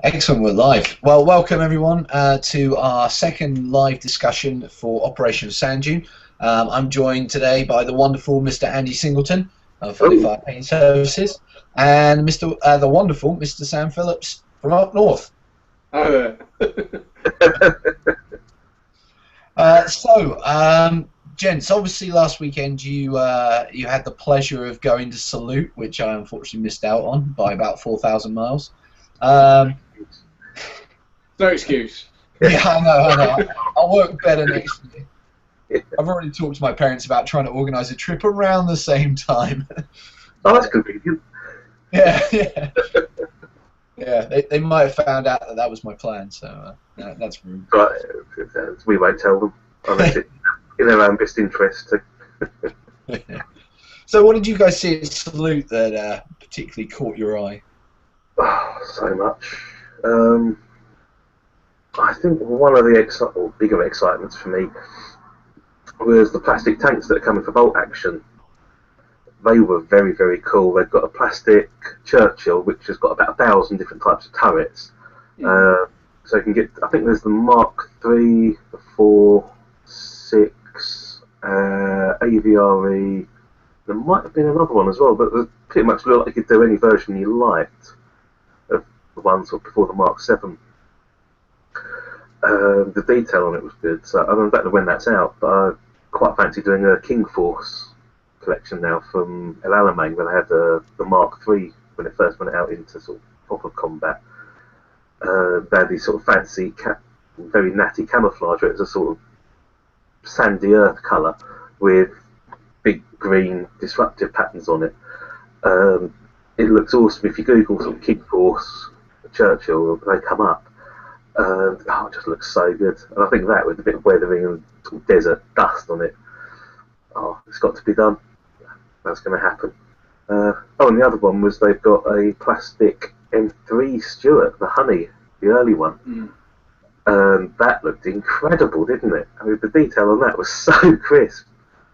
Excellent, we're live. Well, welcome everyone to our second live discussion for Operation Sand Dune. I'm joined today by the wonderful Mr. Andy Singleton of Ooh. Fire Painting Services and the wonderful Mr. Sam Phillips from up north. Oh, Gents, obviously last weekend you had the pleasure of going to Salute, which I unfortunately missed out on by about 4,000 miles. no excuse. Yeah, I know. I'll work better next year. I've already talked to my parents about trying to organise a trip around the same time. Oh, that's convenient. Yeah. They might have found out that was my plan, so that's rude. Right, we won't tell them unless it's in their own best interest. So, what did you guys see at Salute that particularly caught your eye? Oh, so much. I think one of the bigger excitements for me was the plastic tanks that are coming for bolt action. They were very, very cool. They've got a plastic Churchill, which has got about 1,000 different types of turrets. So you can get, I think there's the Mark III, the 4, 6, AVRE. There might have been another one as well, but they pretty much looked like you could do any version you liked of the ones before the Mark 7. The detail on it was good, so I don't know when that's out, but I quite fancy doing a King Force collection now from El Alamein when I had the Mark III when it first went out into sort of proper combat. They had these sort of fancy, very natty camouflage where it's a sort of sandy earth colour with big green disruptive patterns on it. It looks awesome. If you Google sort of King Force Churchill, they come up. It just looks so good. And I think that with a bit of weathering and sort of desert dust on it, it's got to be done. That's going to happen. And the other one was they've got a plastic M3 Stuart, the Honey, the early one. That looked incredible, didn't it? I mean, the detail on that was so crisp.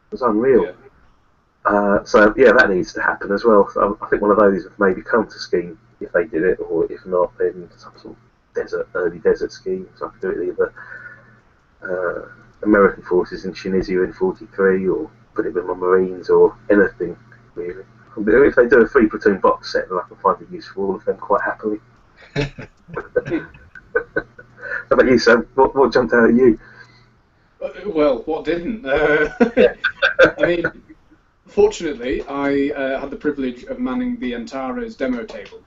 It was unreal. Yeah. That needs to happen as well. So I think one of those would maybe come to scheme if they did it, or if not, then some sort of early desert scheme. So I could do it either American forces in Tunisia in 43, or put it with my Marines, or anything really. If they do a 3-platoon box set, then I can find a use for all of them quite happily. How about you, Sam? What jumped out at you? Well, what didn't? I mean, fortunately, I had the privilege of manning the Antares demo table,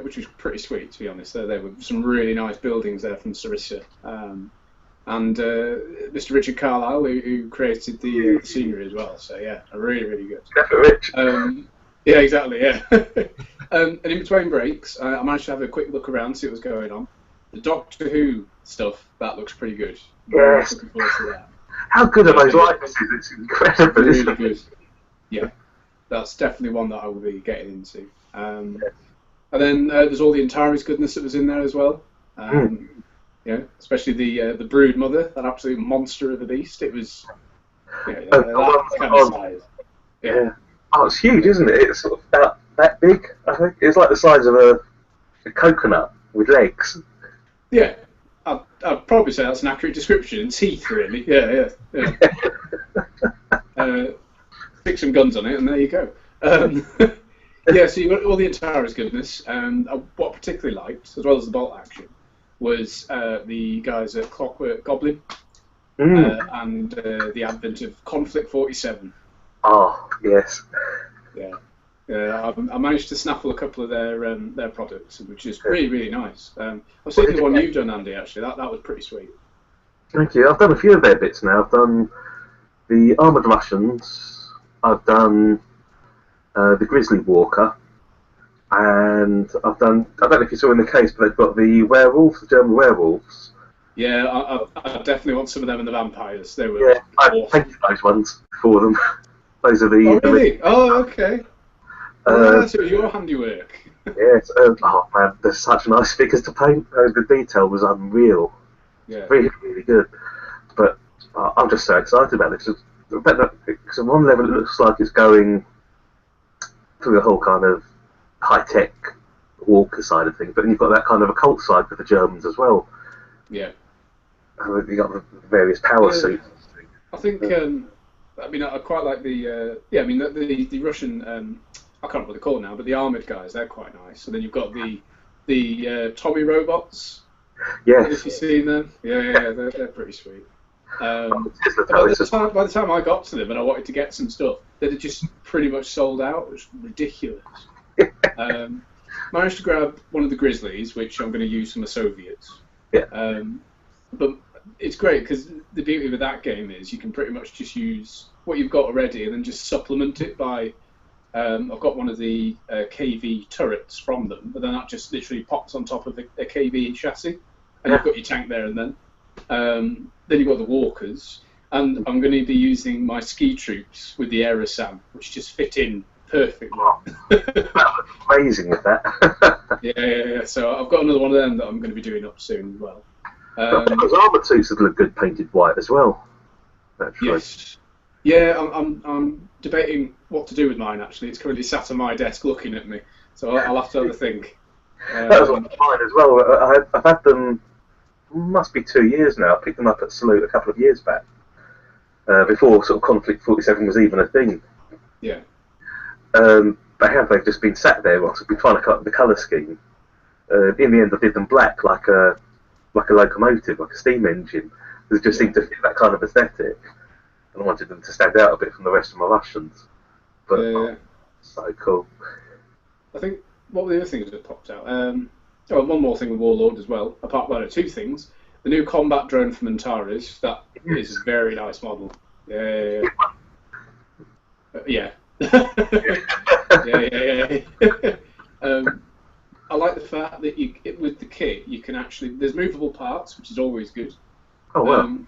which was pretty sweet, to be honest. There were some really nice buildings there from Sarissa. And Mr. Richard Carlisle, who created the scenery as well. So, yeah, really, really good. Rich. Yeah, exactly, yeah. And in between breaks, I managed to have a quick look around, see what was going on. The Doctor Who stuff, that looks pretty good. Yes. Looking forward to that. How good are those likenesses? It's incredible, Really isn't it? good. Yeah, that's definitely one that I will be getting into. And then there's all the Antares goodness that was in there as well. Yeah, especially the brood mother, that absolute monster of a beast. It was that kind of size. Yeah. Oh, it's huge, isn't it? It's sort of about that big, I think. It's like the size of a coconut with legs. Yeah, I'd probably say that's an accurate description. Teeth, really. Yeah. Stick some guns on it, and there you go. Yeah, so you got all the Antares goodness. What I particularly liked, as well as the bolt action, was the guys at Clockwork Goblin and the advent of Conflict 47. Oh, yes. Yeah. I managed to snaffle a couple of their products, which is really, really nice. I've seen the one you've done, Andy, actually. That was pretty sweet. Thank you. I've done a few of their bits now. I've done the Armoured Russians, I've done the Grizzly Walker, and I've done, I don't know if you saw in the case, but they've got the werewolves, the German werewolves. Yeah, I definitely want some of them and the vampires. They were awesome. I painted those ones for them. Those are the... Oh, really? Okay. So it was your handiwork. Yes. Oh, man, they're such nice figures to paint. The detail was unreal. Yeah. Really, really good. But I'm just so excited about this. Because on one level it looks like it's going through a whole kind of high-tech Walker side of things, but then you've got that kind of occult side with the Germans as well. Yeah. You've got the various power suits. I think, I mean, I quite like the, the Russian, I can't remember what they're called now, but the armoured guys, they're quite nice. And then you've got the Tommy robots. Yes. If you've seen them. Yeah, they're pretty sweet. By the time I got to them and I wanted to get some stuff, they'd just pretty much sold out. It was ridiculous. Managed to grab one of the Grizzlies, which I'm going to use from the Soviets. Yeah. But it's great because the beauty with that game is you can pretty much just use what you've got already and then just supplement it by. I've got one of the KV turrets from them, but then that just literally pops on top of a KV chassis, and you've got your tank there and then. Then you've got the walkers, and I'm going to be using my ski troops with the Aerosam, which just fit in perfectly. Amazing with that. yeah. So I've got another one of them that I'm going to be doing up soon as well. Those armoured suits that look good painted white as well. Naturally. Yes. Yeah, I'm debating what to do with mine. Actually, it's currently sat on my desk looking at me, so I'll have to have a think. That was one of mine as well. I've had them. Must be 2 years now. I picked them up at Salute a couple of years back, before sort of Conflict 47 was even a thing. Yeah. They've just been sat there whilst I've been trying to cut the colour scheme. In the end, I did them black, like a locomotive, like a steam engine. They just seemed to fit that kind of aesthetic, and I wanted them to stand out a bit from the rest of my Russians. But so cool. I think what were the other things that popped out? One more thing with Warlord as well. Two things. The new combat drone from Antares. That is a very nice model. Yeah. Yeah. I like the fact that with the kit you can actually there's movable parts, which is always good. Oh wow!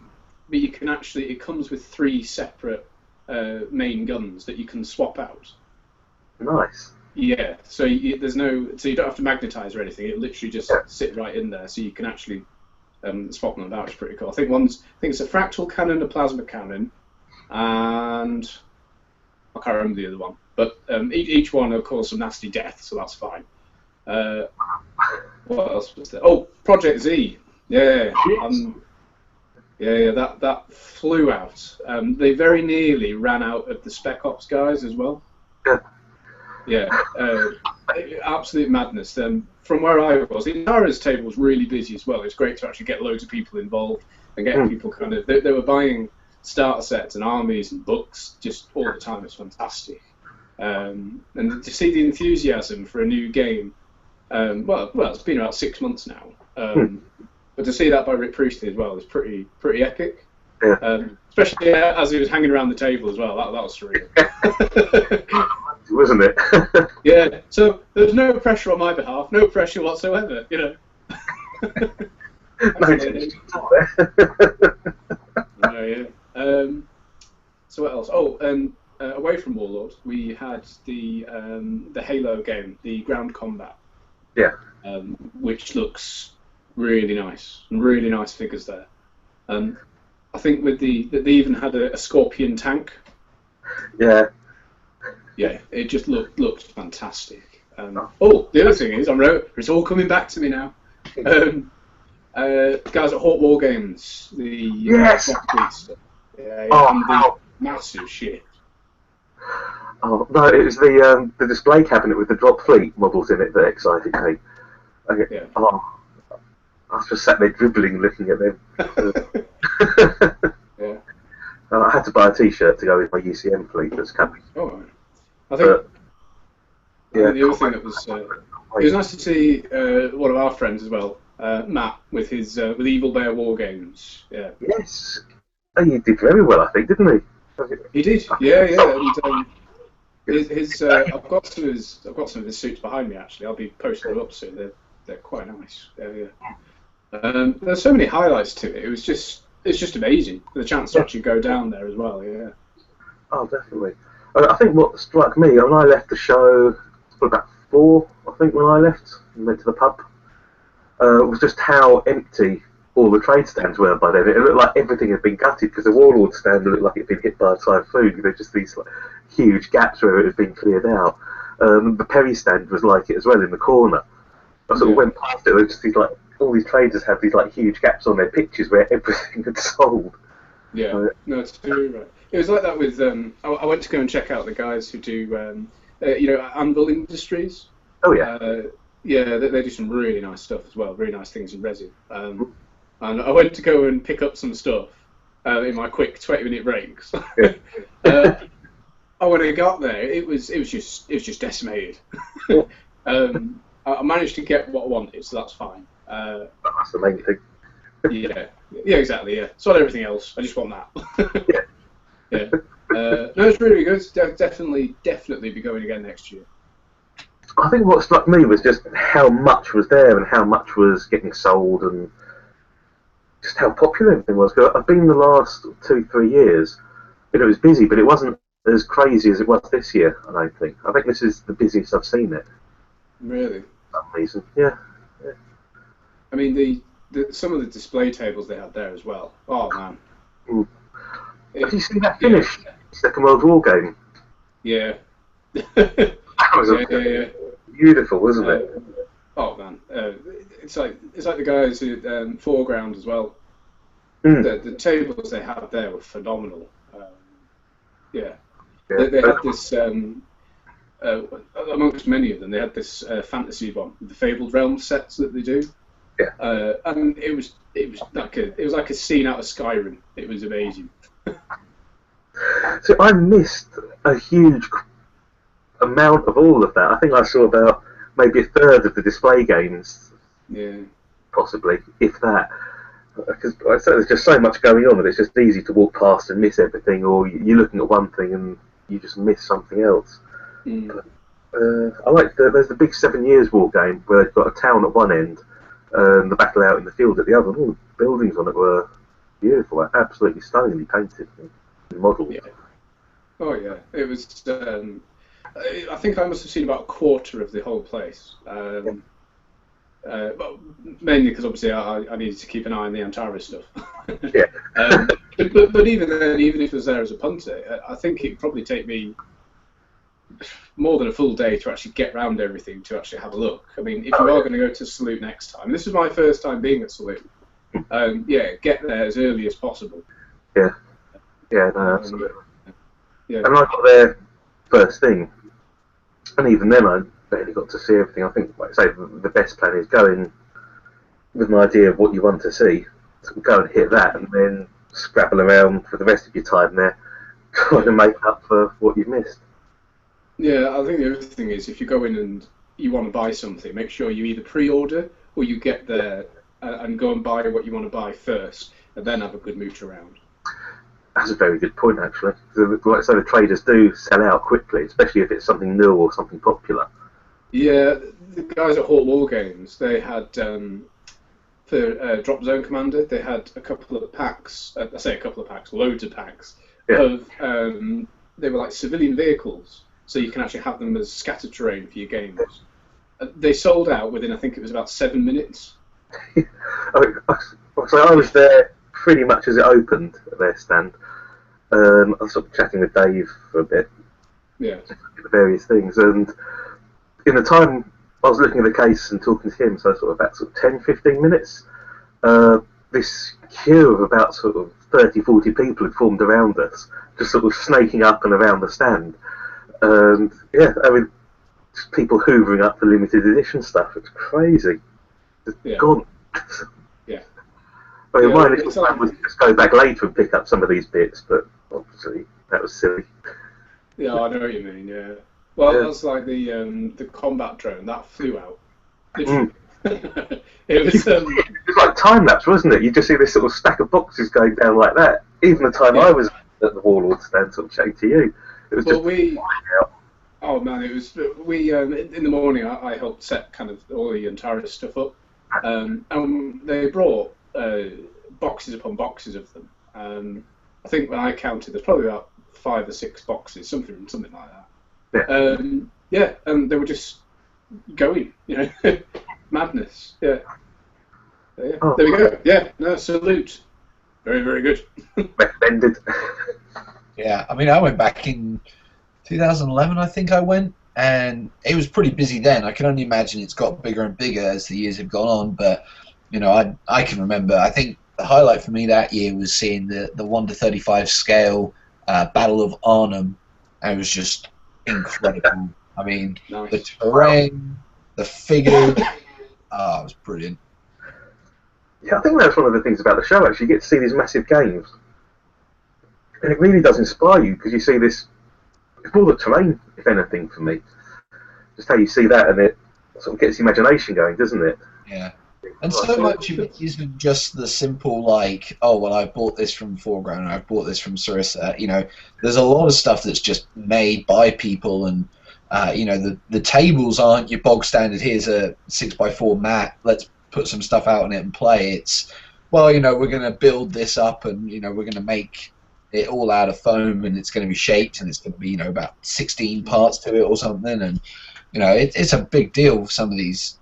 But you can it comes with 3 separate main guns that you can swap out. Nice. Yeah, so you don't have to magnetize or anything. It literally just sit right in there, so you can actually swap them about. It's pretty cool. I think it's a fractal cannon, a plasma cannon, and I can't remember the other one. But each one will cause some nasty death, so that's fine. What else was there? Oh, Project Z. Yeah. That flew out. They very nearly ran out of the Spec Ops guys as well. Yeah, absolute madness. From where I was, the Antares table was really busy as well. It's great to actually get loads of people involved and get people kind of. They were buying starter sets and armies and books just all the time. It's fantastic. And to see the enthusiasm for a new game, it's been about 6 months now. But to see that by Rick Priestley as well is pretty epic. Yeah. Especially as he was hanging around the table as well. That was surreal. Wasn't it? Yeah. So there's no pressure on my behalf. No pressure whatsoever. You know. No tension. Yeah. So what else? Oh, and away from Warlord, we had the Halo game, the ground combat. Yeah. Which looks really nice. Really nice figures there. I think they even had a Scorpion tank. Yeah. Yeah, it just looked fantastic. The other thing is, it's all coming back to me now. Guys at Hawk War Games, yes. The massive shit. Oh no, it was the display cabinet with the drop fleet models in it that excited me. Yeah. Oh, I was just sat there dribbling, looking at them. Yeah. I had to buy a T-shirt to go with my UCM fleet that's coming. Oh, right. I think the other thing that was it was nice to see one of our friends as well, Matt, with his with Evil Bear War Games. Yeah. Yes. Oh, he did very well, I think, didn't he? He did. Yeah. And, I've got some of his suits behind me actually. I'll be posting them up soon. They're quite nice. Yeah. There's so many highlights to it. It's just amazing. The chance to actually go down there as well. Yeah. Oh, definitely. I think what struck me when I left the show, it was about 4, I think, when I left and went to the pub, was just how empty all the trade stands were by then. It looked like everything had been gutted because the Warlord stand looked like it had been hit by a typhoon. There were just these huge gaps where it had been cleared out. The Perry stand was like it as well in the corner. I sort of went past it. There was just these like all these traders had these like huge gaps on their pictures where everything had sold. Yeah, no, it's totally right. It was like that with I went to go and check out the guys who do Anvil Industries. Oh yeah. Yeah, they do some really nice stuff as well. Really nice things in resin. And I went to go and pick up some stuff in my quick 20-minute breaks. When I got there, it was just decimated. I managed to get what I wanted, so that's fine. That's the main thing. Yeah, exactly. Yeah, it's not everything else. I just want that. Yeah. No, it's really good. Definitely be going again next year. I think what struck me was just how much was there and how much was getting sold and just how popular everything was. 'Cause I've been the last 2-3 years. It was busy, but it wasn't as crazy as it was this year. I don't think. I think this is the busiest I've seen it. Really? For some reason, yeah. I mean, some of the display tables they had there as well. Oh man. Did you see that finish? Second World War game. Yeah. That was beautiful, wasn't it? Oh man, it's like the guys at Foreground as well. The tables they had there were phenomenal. They had this amongst many of them. They had this fantasy one, the Fabled Realms sets that they do. Yeah. And it was like a scene out of Skyrim. It was amazing. So I missed a huge amount of all of that. I think I saw about maybe a third of the display games. Yeah. Possibly, if that. Because there's just so much going on that it's just easy to walk past and miss everything, or you're looking at one thing and you just miss something else. But, I like there's the big 7 Years War game where they've got a town at one end and the battle out in the field at the other. And all the buildings on it were beautiful, absolutely stunningly painted and modelled. Yeah. Oh yeah, it was. I think I must have seen about a quarter of the whole place. But mainly because obviously I needed to keep an eye on the Antares stuff. Yeah. But even then, even if it was there as a punter, I think it'd probably take me more than a full day to actually get round everything to actually have a look. I mean, if you are going to go to Salute next time, this is my first time being at Salute. Get there as early as possible. Yeah. Yeah, no, absolutely. Yeah. And I got there first thing, and even then I barely got to see everything. I think, like I say, the best plan is go in with an idea of what you want to see, so go and hit that, and then scrabble around for the rest of your time there, trying to make up for what you've missed. Yeah, I think the other thing is if you go in and you want to buy something, make sure you either pre-order or you get there and go and buy what you want to buy first, and then have a good mooch around. That's a very good point, actually. Like I say, the traders do sell out quickly, especially if it's something new or something popular. Yeah, the guys at Hawk War Games, they had for Drop Zone Commander, they had a couple of packs. I say a couple of packs, loads of packs of. They were like civilian vehicles, so you can actually have them as scatter terrain for your games. They sold out within, I think it was about 7 minutes. I was there pretty much as it opened at their stand. I was sort of chatting with Dave for a bit. Yeah. The various things, and in the time I was looking at the case and talking to him, so sort of about 10-15 minutes, this queue of about sort of 30-40 people had formed around us, just sort of snaking up and around the stand. And yeah, I mean, just people hoovering up the limited edition stuff. It's crazy. It's gone. Yeah. I mean, my initial plan was to just go back later and pick up some of these bits, but obviously that was silly. Yeah, I know what you mean. Yeah. Well, that's like the combat drone that flew out. It was. It was like time lapse, wasn't it? You just see this sort of stack of boxes going down like that. Even the time I was at the Warlord stand, sort of chatting to you, it was Oh man, it was in the morning. I helped set kind of all the Antares stuff up, and they brought boxes upon boxes of them. I think when I counted, there's probably about 5 or 6 boxes, something like that. Yeah. And they were just going, madness. Yeah. There we go. Yeah, no, salute. Very, very good. Recommended. Yeah, I mean, I went back in 2011, I think I went, and it was pretty busy then. I can only imagine it's got bigger and bigger as the years have gone on. But I can remember. I think the highlight for me that year was seeing the 1:35 scale Battle of Arnhem. And it was just incredible. I mean, Nice. the terrain, the figures. It was brilliant. Yeah, I think that's one of the things about the show. Actually, you get to see these massive games, and it really does inspire you because you see this. It's more the terrain, if anything, for me. Just how you see that, and it sort of gets the imagination going, doesn't it? Yeah. And so much of it isn't just the simple, like, oh, well, I bought this from Foreground, I bought this from Sarissa. There's a lot of stuff that's just made by people, and, the tables aren't your bog standard, here's a 6x4 mat, let's put some stuff out on it and play. It's, well, we're going to build this up, and, we're going to make it all out of foam, and it's going to be shaped, and it's going to be, about 16 parts to it or something, and, it's a big deal for some of these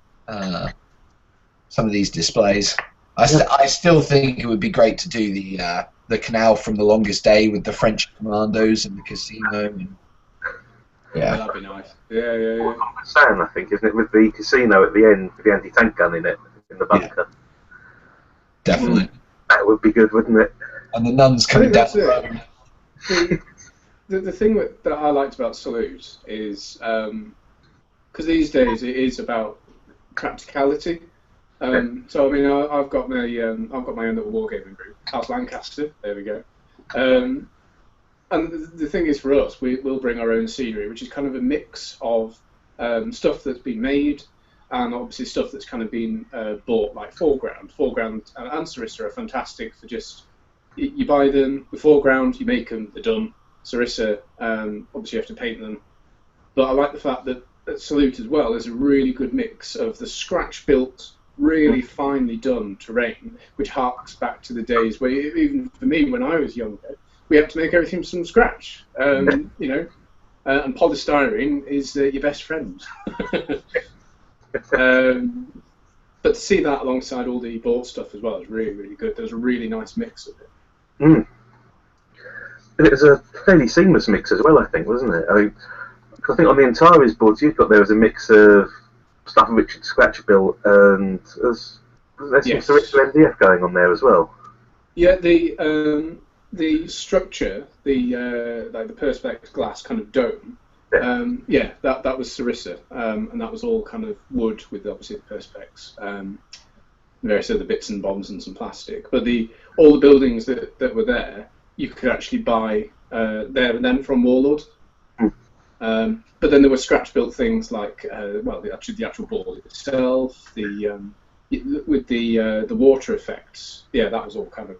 displays. I still think it would be great to do the canal from The Longest Day with the French commandos and the casino. And, Yeah, that'd be nice. Yeah. Sand, I think, isn't it, with the casino at the end with the anti-tank gun in it in the bunker. Definitely. That would be good, wouldn't it? And the nuns coming down the road. The thing that I liked about Salute is because these days it is about practicality. So I mean, I've got my own little wargaming group, House Lancaster. There we go. And the thing is, for us, we'll bring our own scenery, which is kind of a mix of stuff that's been made and obviously stuff that's kind of been bought, like Foreground. Foreground and Sarissa are fantastic for just you buy them. With Foreground, you make them, they're done. Sarissa, obviously you have to paint them. But I like the fact that at Salute as well, there's a really good mix of the scratch-built, really finely done terrain, which harks back to the days where, even for me, when I was younger, we had to make everything from scratch. And polystyrene is your best friend. But to see that alongside all the bought stuff as well is really, really good. There's a really nice mix of it. And it was a fairly seamless mix as well, I think, wasn't it? I think on the Antares boards you've got there was a mix of stuff Richard Scratch built, and there's some Sarissa MDF going on there as well. Yeah, the structure, like the perspex glass kind of dome, that was Sarissa, and that was all kind of wood with obviously the perspex, various other bits and bobs and some plastic. But all the buildings that were there, you could actually buy there and then from Warlord. But then there were scratch-built things like, the actual board itself, with the water effects. Yeah, that was all kind of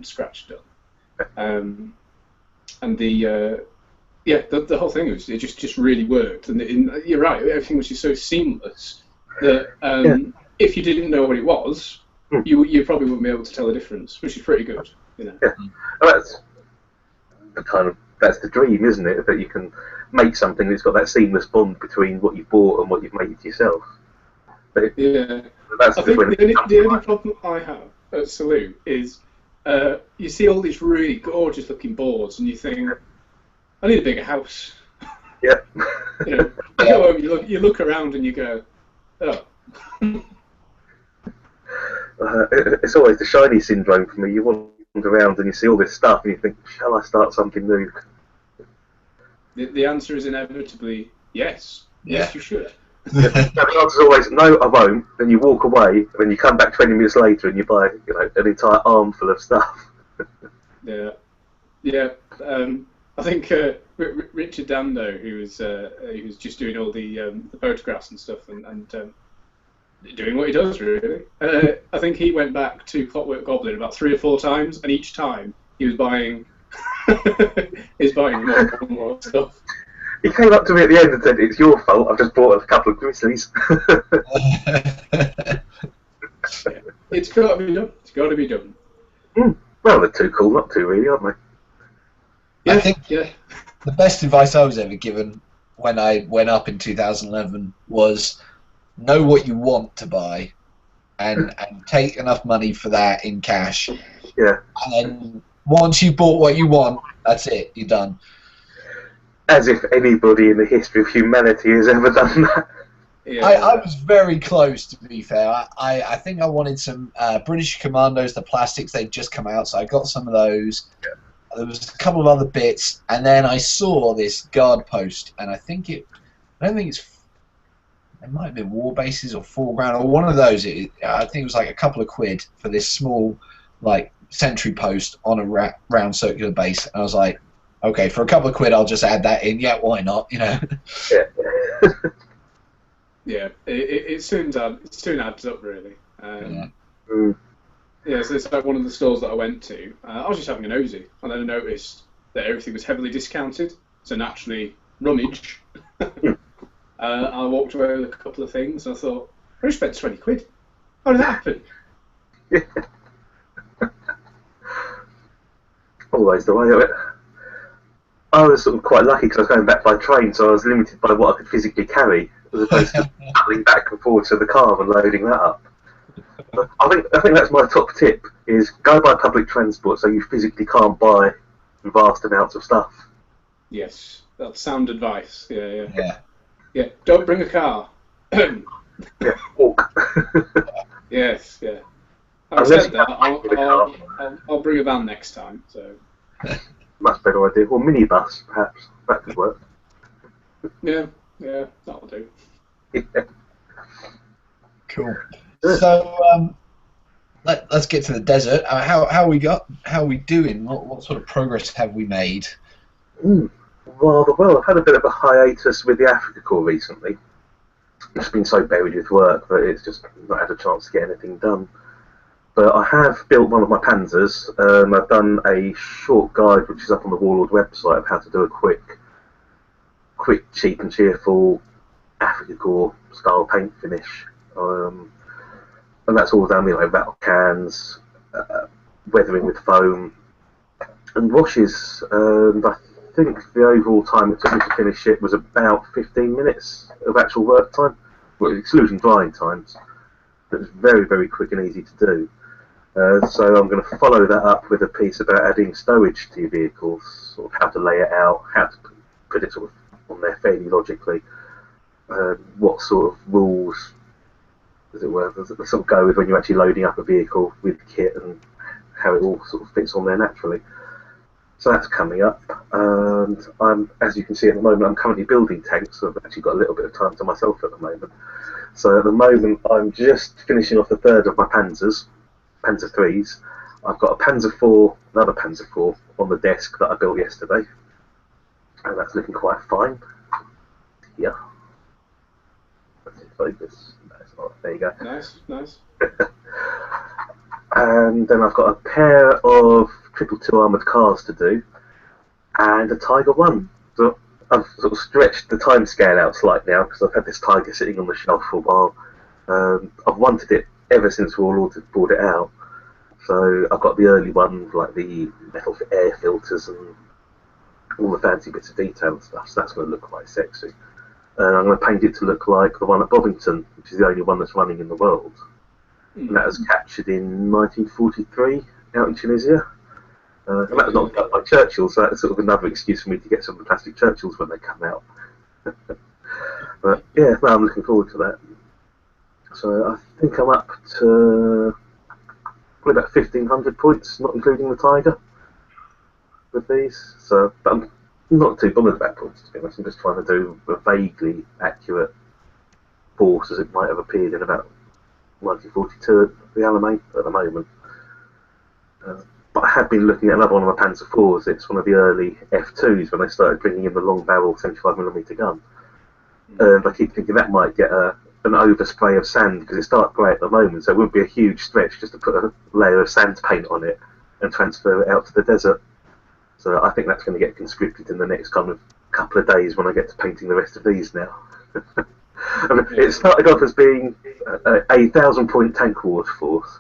scratch done. And the whole thing it just really worked. And you're right, everything was just so seamless that if you didn't know what it was, you probably wouldn't be able to tell the difference, which is pretty good. Yeah, well, that's the dream, isn't it? That you can make something that's got that seamless bond between what you bought and what you've made yourself. That's I think the only problem I have at Salute is you see all these really gorgeous looking boards and you think, I need a bigger house. Yeah. You go home, you look around and you go, oh. It's always the shiny syndrome for me. You wander around and you see all this stuff and you think, shall I start something new? The answer is inevitably yes. Yes, you should. The answer is always no, I won't. Then you walk away, and then you come back 20 minutes later and you buy, an entire armful of stuff. Yeah. I think Richard Dando, who was just doing all the photographs and stuff, and doing what he does really. I think he went back to Clockwork Goblin about 3 or 4 times, and each time he was buying. He's buying more and more stuff. He came up to me at the end and said, "It's your fault. I've just bought a couple of Grizzlies." It's got to be done. It's got to be done. Well, they're too cool not to, really, aren't they? I think the best advice I was ever given when I went up in 2011 was know what you want to buy and take enough money for that in cash. Yeah. And then once you bought what you want, that's it. You're done. As if anybody in the history of humanity has ever done that. Yeah. I was very close, to be fair. I think I wanted some British Commandos, the plastics. They'd just come out, so I got some of those. There was a couple of other bits, and then I saw this guard post, and I don't think it might have been War Bases or Foreground or one of those. I think it was like a couple of quid for this small, like, sentry post on a round circular base. And I was like, okay, for a couple of quid, I'll just add that in. Yeah, why not? You know. Yeah. Yeah, it soon adds up, really. Yeah, so it's like one of the stores that I went to. I was just having a nosy, and then I noticed that everything was heavily discounted, so naturally, rummage. I walked away with a couple of things, and I thought, I just spent 20 quid. How did that happen? Always the way of it. I was sort of quite lucky because I was going back by train, so I was limited by what I could physically carry, as opposed to travelling back and forward to the car and loading that up. But I think that's my top tip: is go by public transport so you physically can't buy vast amounts of stuff. Yes, that's sound advice. Yeah. Don't bring a car. Yeah, walk. Yes, yeah. Having said that, I'll bring a van next time. So. Much better idea. Or minibus, perhaps. That could work. Yeah, that'll do. Yeah. Cool. So let's get to the desert. How we doing? What sort of progress have we made? Rather well. I've had a bit of a hiatus with the Africa Corps recently. It's been so buried with work that it's just not had a chance to get anything done. But I have built one of my Panzers. I've done a short guide, which is up on the Warlord website, of how to do a quick, cheap and cheerful Africa Corps style paint finish. And that's all done with like rattle cans, weathering with foam, and washes. And I think the overall time it took me to finish it was about 15 minutes of actual work time, well, excluding drying times. It was very, very quick and easy to do. So I'm going to follow that up with a piece about adding stowage to your vehicles, sort of how to lay it out, how to put it sort of on there fairly logically, what sort of rules, as it were, that sort of go with when you're actually loading up a vehicle with kit and how it all sort of fits on there naturally. So that's coming up, and as you can see at the moment, I'm currently building tanks, so I've actually got a little bit of time to myself at the moment. So at the moment, I'm just finishing off the third of my Panzers, Panzer IIIs. I've got a Panzer IV, another Panzer IV on the desk that I built yesterday, and that's looking quite fine. Yeah. That's in focus. There you go. Nice. And then I've got a pair of 222 armoured cars to do, and a Tiger 1. So I've sort of stretched the time scale out slightly now, because I've had this Tiger sitting on the shelf for a while. I've wanted it ever since Warlord had brought it out. So I've got the early one, like the metal air filters and all the fancy bits of detail and stuff, so that's going to look quite sexy. And I'm going to paint it to look like the one at Bovington, which is the only one that's running in the world. And that was captured in 1943 out in Tunisia. And that was not done by Churchill, so that's sort of another excuse for me to get some plastic Churchills when they come out. But yeah, no, I'm looking forward to that. So I think I'm up to probably about 1,500 points, not including the Tiger, with these. So, but I'm not too bothered about points, to be honest. I'm just trying to do a vaguely accurate force as it might have appeared in about 1942 at the Alamein at the moment. But I have been looking at another one of my Panzer IVs. It's one of the early F2s when they started bringing in the long barrel 75mm gun. And I keep thinking that might get an overspray of sand because it's dark grey at the moment, so it would be a huge stretch just to put a layer of sand paint on it and transfer it out to the desert. So I think that's going to get conscripted in the next kind of couple of days when I get to painting the rest of these now. I mean, it started off as being a 1,000-point tank wars force,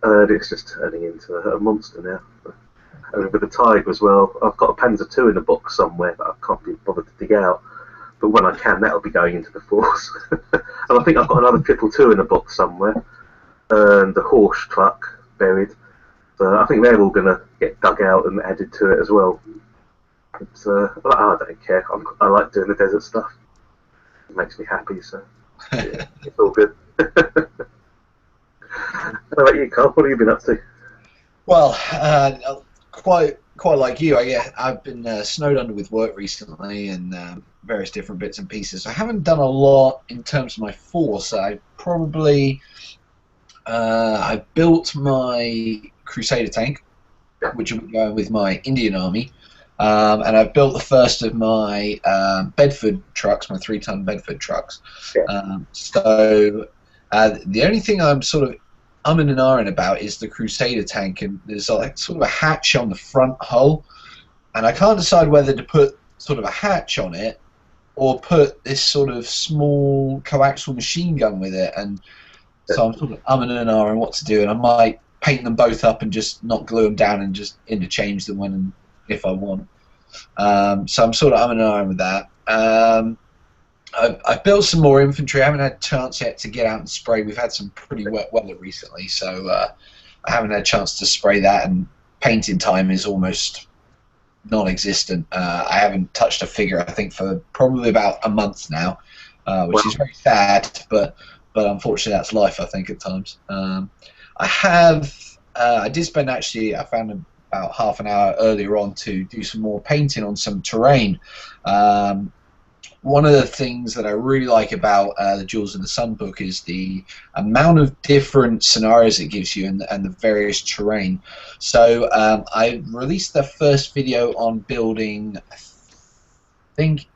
and it's just turning into a monster now. And with the Tiger as well, I've got a Panzer II in a box somewhere that I can't be bothered to dig out, but when I can, that'll be going into the force. And I think I've got another 222 in a box somewhere, and the horse truck buried. So I think they're all going to get dug out and added to it as well. It's, I don't care. I like doing the desert stuff. It makes me happy, so yeah, it's all good. How about you, Carl? What have you been up to? Well, quite like you. I've been snowed under with work recently and various different bits and pieces. I haven't done a lot in terms of my force. I probably I built my Crusader tank, which will be going with my Indian Army, and I've built the first of my Bedford trucks, my 3-ton Bedford trucks. Yeah. So the only thing I'm sort of umming and ahhing about is the Crusader tank, and there's like sort of a hatch on the front hull, and I can't decide whether to put sort of a hatch on it or put this sort of small coaxial machine gun with it, and so I'm sort of umming and ahhing what to do, and I might paint them both up and just not glue them down and just interchange them when and if I want. So I'm sort of umming and ahhing with that. I've built some more infantry. I haven't had a chance yet to get out and spray. We've had some pretty wet weather recently, so I haven't had a chance to spray that, and painting time is almost non-existent. I haven't touched a figure, I think, for probably about a month now, which is very sad, but unfortunately that's life, I think, at times. I did spend, actually, I found about half an hour earlier on to do some more painting on some terrain. One of the things that I really like about the Jewels in the Sun book is the amount of different scenarios it gives you and the various terrain. So I released the first video on building, I think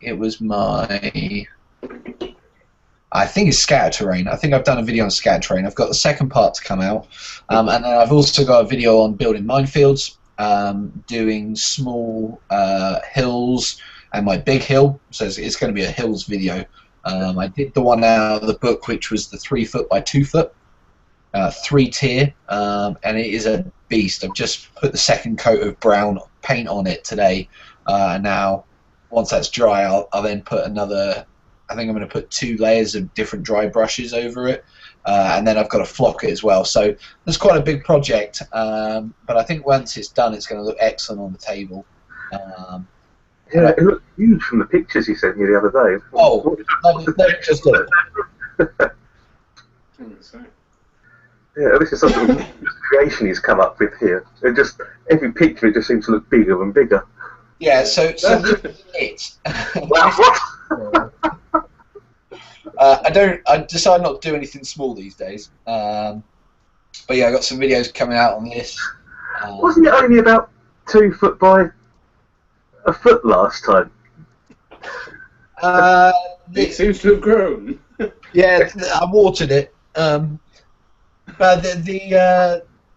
it's scatter terrain. I think I've done a video on scatter terrain. I've got the second part to come out. And then I've also got a video on building minefields, doing small hills, and my big hill, so it's going to be a hills video. I did the one out of the book, which was the 3 foot by 2 foot, 3-tier, and it is a beast. I've just put the second coat of brown paint on it today, and now once that's dry, I'll then put another. I think I'm going to put 2 layers of different dry brushes over it, and then I've got to flock it as well. So it's quite a big project, but I think once it's done, it's going to look excellent on the table. Yeah, it looked huge from the pictures you sent me the other day. Oh, just look. Yeah, this is something creation he's come up with here. It just every picture it just seems to look bigger and bigger. Yeah, so it's. I decide not to do anything small these days. But yeah, I got some videos coming out on this. Wasn't it only about 2 foot by a foot last time? It seems to have grown. Yeah, I watered it. But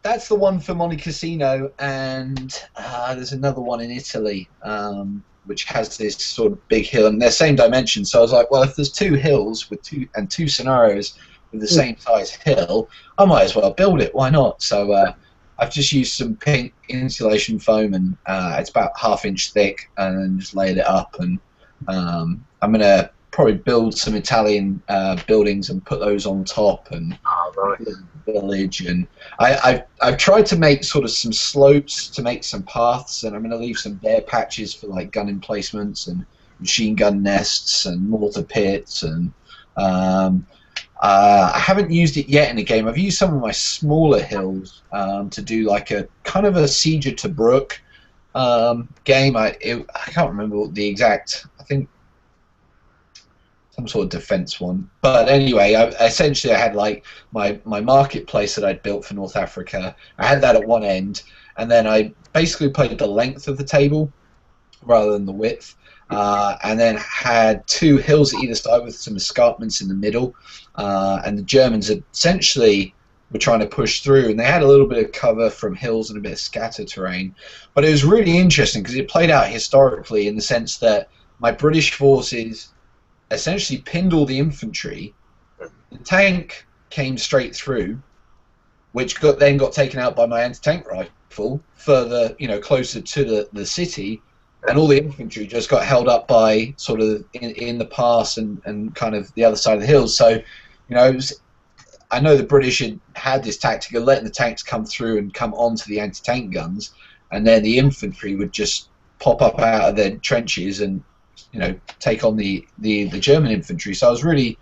that's the one for Monte Cassino, and there's another one in Italy, which has this sort of big hill, and they're same dimension. So I was like, well, if there's 2 hills with 2 scenarios with the same size hill, I might as well build it. Why not? So I've just used some pink insulation foam, and it's about 1/2 inch thick, and just laid it up. And I'm gonna probably build some Italian buildings and put those on top, and village. And I've tried to make sort of some slopes to make some paths, and I'm gonna leave some bare patches for like gun emplacements and machine gun nests and mortar pits. And I haven't used it yet in the game. I've used some of my smaller hills to do like a kind of a Siege of Tobruk game. I can't remember what the exact. I think some sort of defense one. But anyway, essentially I had like my marketplace that I'd built for North Africa. I had that at one end, and then I basically played the length of the table rather than the width. And then had 2 hills at either side with some escarpments in the middle, and the Germans essentially were trying to push through, and they had a little bit of cover from hills and a bit of scatter terrain. But it was really interesting because it played out historically in the sense that my British forces essentially pinned all the infantry. The tank came straight through, which then got taken out by my anti-tank rifle further, closer to the city. And all the infantry just got held up by sort of in the pass and kind of the other side of the hills. So, I know the British had this tactic of letting the tanks come through and come onto the anti-tank guns, and then the infantry would just pop up out of their trenches and take on the German infantry. So I was really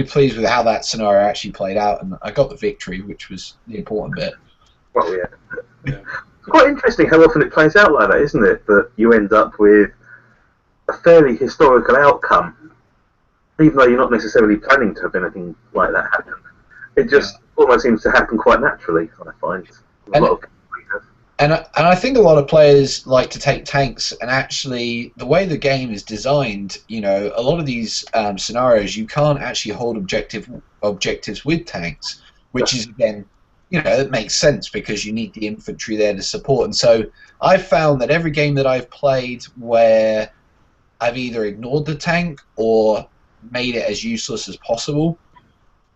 pleased with how that scenario actually played out, and I got the victory, which was the important bit. Well, yeah. It's quite interesting how often it plays out like that, isn't it? That you end up with a fairly historical outcome, even though you're not necessarily planning to have anything like that happen. It just almost seems to happen quite naturally, I find. And I think a lot of players like to take tanks, and actually the way the game is designed, a lot of these scenarios you can't actually hold objectives with tanks, which is, again, it makes sense because you need the infantry there to support. And so I've found that every game that I've played where I've either ignored the tank or made it as useless as possible,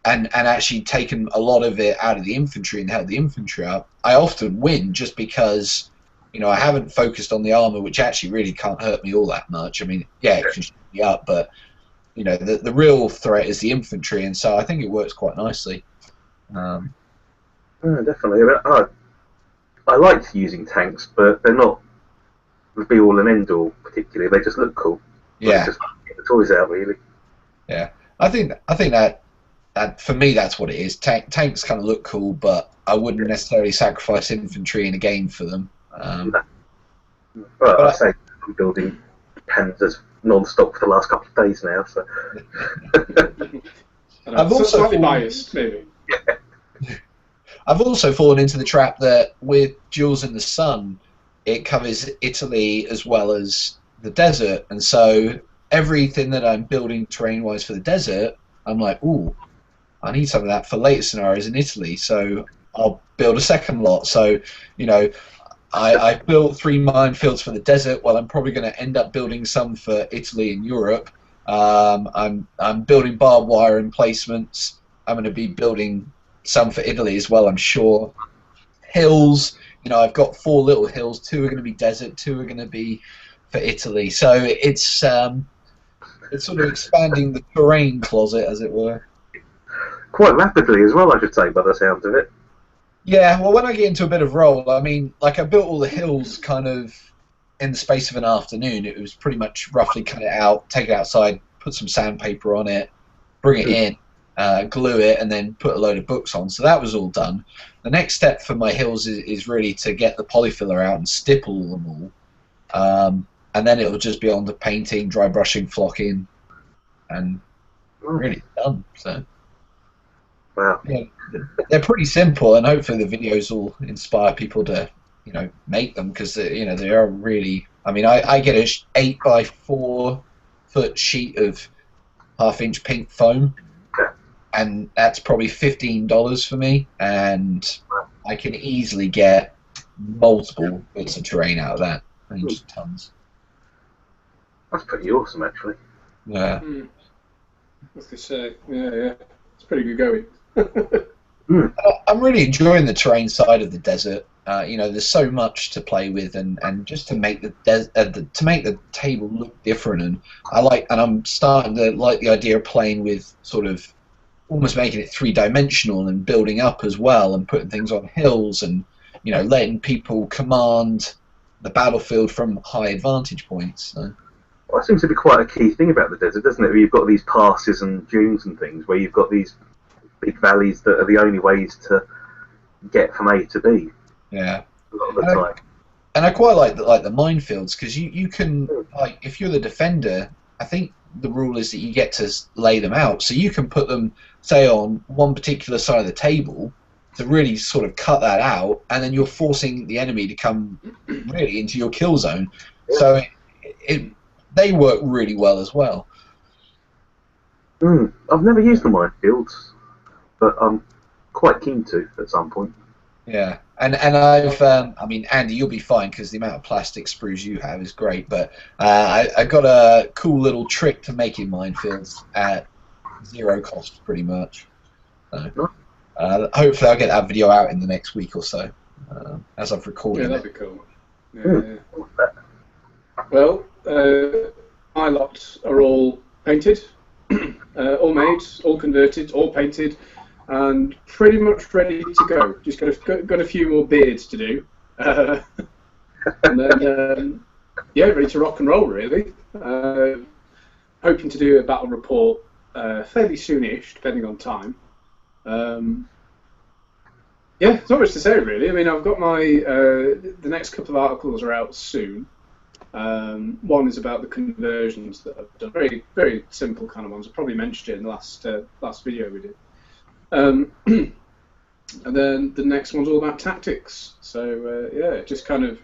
and actually taken a lot of it out of the infantry and held the infantry up, I often win just because, I haven't focused on the armor, which actually really can't hurt me all that much. I mean, yeah, it can shoot me up, but, the real threat is the infantry, and so I think it works quite nicely. Definitely. I liked using tanks, but they're not the be-all and end-all, particularly. They just look cool. Yeah. Just get the toys out, really. Yeah. I think that for me, that's what it is. Tanks kind of look cool, but I wouldn't necessarily sacrifice infantry in a game for them. Well, I say I'm building panzers non-stop for the last couple of days now, so... I've also slightly biased, maybe. Yeah. I've also fallen into the trap that with Duels in the Sun, it covers Italy as well as the desert, and so everything that I'm building terrain-wise for the desert, I'm like, ooh, I need some of that for later scenarios in Italy, so I'll build a second lot. So, I built 3 minefields for the desert. Well, I'm probably going to end up building some for Italy and Europe. I'm building barbed wire emplacements. I'm going to be building some for Italy as well, I'm sure. Hills, I've got 4 little hills. 2 are going to be desert, 2 are going to be for Italy. So it's sort of expanding the terrain closet, as it were. Quite rapidly as well, I should say, by the sound of it. Yeah, well, when I get into a bit of roll, I mean, like, I built all the hills kind of in the space of an afternoon. It was pretty much roughly cut it out, take it outside, put some sandpaper on it, bring it in, glue it, and then put a load of books on. So that was all done. The next step for my hills is really to get the polyfiller out and stipple them all. And then it'll just be on the painting, dry brushing, flocking, and really done. So, wow. Yeah, they're pretty simple, and hopefully the videos will inspire people to, make them, because they are really. I mean, I get a 8x4 foot sheet of 1/2-inch pink foam, and that's probably $15 for me, and I can easily get multiple bits of terrain out of that. I mean, just tons. That's pretty awesome, actually. Yeah. As they say, yeah, it's pretty good going. I'm really enjoying the terrain side of the desert. There's so much to play with, and just to make to make the table look different. And I'm starting to like the idea of playing with sort of almost making it 3-dimensional and building up as well, and putting things on hills, and letting people command the battlefield from high advantage points. So. Well, that seems to be quite a key thing about the desert, doesn't it? Where you've got these passes and dunes and things, where you've got these big valleys that are the only ways to get from A to B. Yeah. A lot of the time. And I quite like the minefields, because you can, like, if you're the defender, I think the rule is that you get to lay them out, so you can put them, say, on one particular side of the table to really sort of cut that out, and then you're forcing the enemy to come really into your kill zone. Yeah. So they work really well as well. I've never used the minefields, but I'm quite keen to at some point. Yeah, and I've I mean, Andy, you'll be fine because the amount of plastic sprues you have is great. But I got a cool little trick to making minefields at 0 cost, pretty much. So, hopefully, I'll get that video out in the next week or so, as I've recorded. Yeah, that'd be cool. Yeah. Well, my lots are all painted, all made, all converted, all painted, and pretty much ready to go. Just got a few more beards to do, and then Yeah, ready to rock and roll, really. Hoping to do a battle report fairly soonish, depending on time. Yeah, there's not much to say, really. I mean, I've got my... the next couple of articles are out soon. One is about the conversions that I've done. Very, very simple kind of ones. I probably mentioned it in the last video we did. And then the next one's all about tactics. So, yeah, just kind of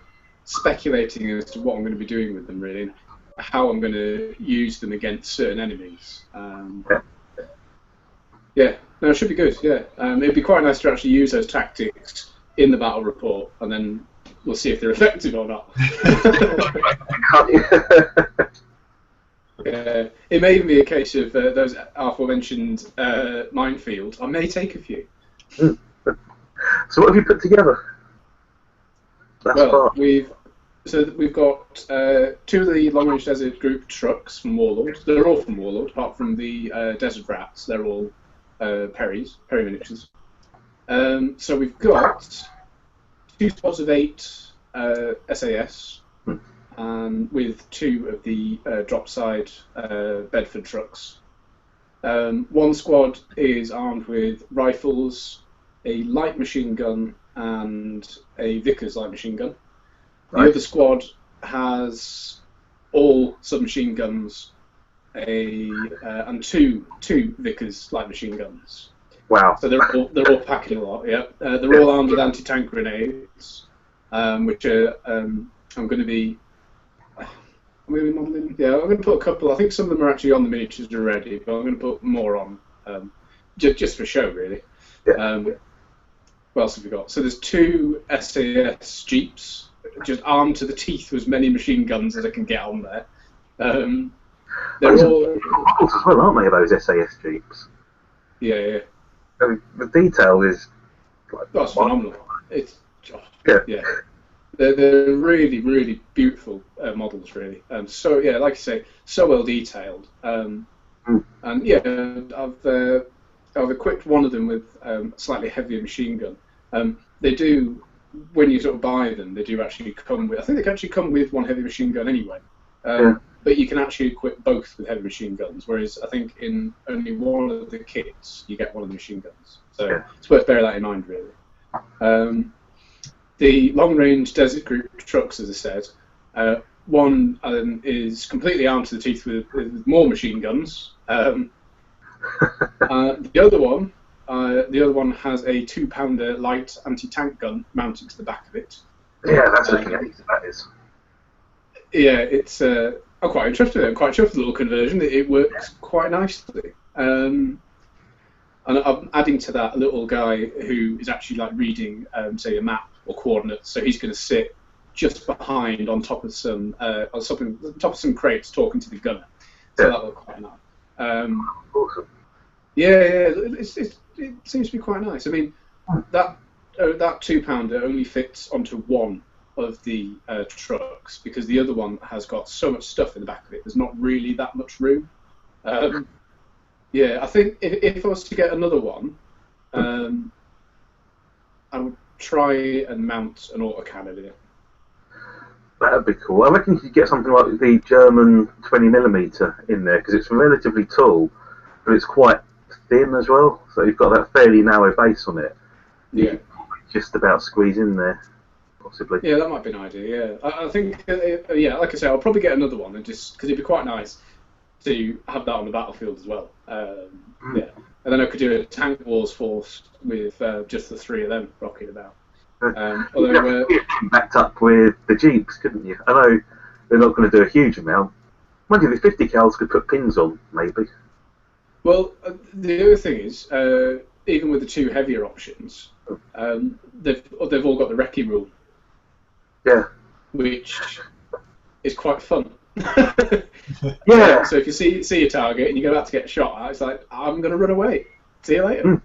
speculating as to what I'm going to be doing with them, really, and how I'm going to use them against certain enemies. Yeah, no, it should be good, yeah. It'd be quite nice to actually use those tactics in the battle report, and then we'll see if they're effective or not. It may even be a case of those aforementioned minefields. I may take a few. So what have you put together? We've got two of the Long Range Desert Group trucks from Warlord. They're all from Warlord, apart from the Desert Rats. They're all Perry miniatures. So we've got 2 squads of 8 SAS, with 2 of the drop side Bedford trucks. One squad is armed with rifles, a light machine gun, and a Vickers light machine gun. The other squad has all submachine guns, and two Vickers light machine guns. Wow! So they're all packing a lot. Yeah, they're all armed with anti-tank grenades, which are I'm going to be modelling. Yeah, I'm going to put a couple. I think some of them are actually on the miniatures already, but I'm going to put more on, just for show, really. Yeah. What else have we got? So there's 2 SAS Jeeps, just armed to the teeth with as many machine guns as I can get on there. They're all models as well, aren't they? Those SAS Jeeps. Yeah. I mean, the detail is That's phenomenal. It's yeah. They're really, really beautiful models, really. So yeah, like I say, so well detailed. And yeah, I've equipped one of them with a slightly heavier machine gun. They do, when you sort of buy them, they do actually come with. I think they can actually come with one heavy machine gun anyway. But you can actually equip both with heavy machine guns, whereas I think in only one of the kits you get one of the machine guns. So it's worth bearing that in mind, really. The long-range Desert Group trucks, as I said, one is completely armed to the teeth with more machine guns. The other one has a 2-pounder light anti-tank gun mounted to the back of it. Yeah, that's looking at it. That is. Yeah, it's. I'm quite interested in it. I'm quite chuffed with the little conversion. It works quite nicely. And I'm adding to that a little guy who is actually like reading, say, a map or coordinates. So he's going to sit just behind, on top of some crates, talking to the gunner. So that looks quite nice. Awesome. Yeah, it seems to be quite nice. I mean, that 2-pounder only fits onto one of the trucks because the other one has got so much stuff in the back of it. There's not really that much room. Yeah, I think if I was to get another one, I would try and mount an autocannon in it. That'd be cool. I reckon you could get something like the German 20mm in there because it's relatively tall, but it's quite thin as well. So you've got that fairly narrow base on it. Yeah. You can just about squeeze in there, possibly. Yeah, that might be an idea. Yeah, I think. Yeah, like I say, I'll probably get another one, and just because it'd be quite nice to have that on the battlefield as well. Yeah, and then I could do a Tank Wars force with just the 3 of them rocking about. Although backed up with the Jeeps, couldn't you? I know they're not going to do a huge amount. Mind you, the 50 cals could put pins on, maybe. Well, the other thing is, even with the 2 heavier options, they've all got the recce rule. Yeah. Which is quite fun. Yeah. So if you see your target and you go out to get shot at, it's like, I'm going to run away. See you later.